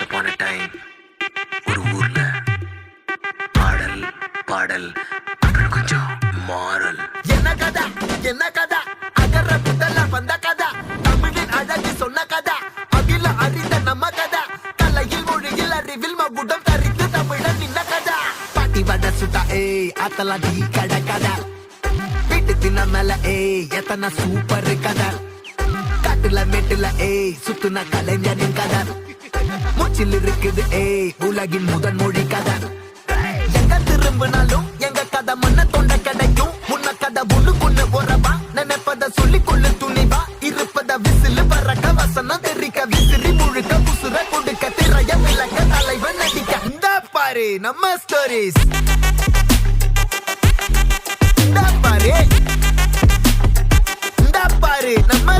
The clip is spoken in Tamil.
ஒன்ஸ் அப்பான் அ டைம் ஒரு ஊர்ல பாடல் பாடல் அப்புறம் கொஞ்சம் மாறல். என்ன கதா அகர புதல வந்த கதா தமிழின் அழகு சொன்ன கதா அகில அறிந்த நம்ம கதா கலையில் மொழியில் அறிவில் மகுடம் தரித்து தமிழன் நின்ன கதா பாட்டி வட சுட்டா அத்தலா டீ கட கதா வீட்டு தின்ன மேல எத்தனை சூப்பர் கதா காட்டுல மேட்டுல சுத்துன கலைஞனின் கதா மூச்சில் இருக்குது உலகின் முதன் மொழி கதா எங்க திரும்பினாலும் எங்க கதை மண்ண தொண்ட கிடைக்கும் முன்ன கதை ஒண்ணுக்குன்னு போறவா நினைப்பத சொல்லிக் கொள்ளு துணிவா இருப்பத விசிலு பறக்க வசனம் தெரிக்க விசிறி முழுக்க புசுர கொடுக்க திரைய விளக்க தலைவன் நடிக்க இந்த பாரு நம்ம ஸ்டோரிஸ் இந்த பாரு நம்ம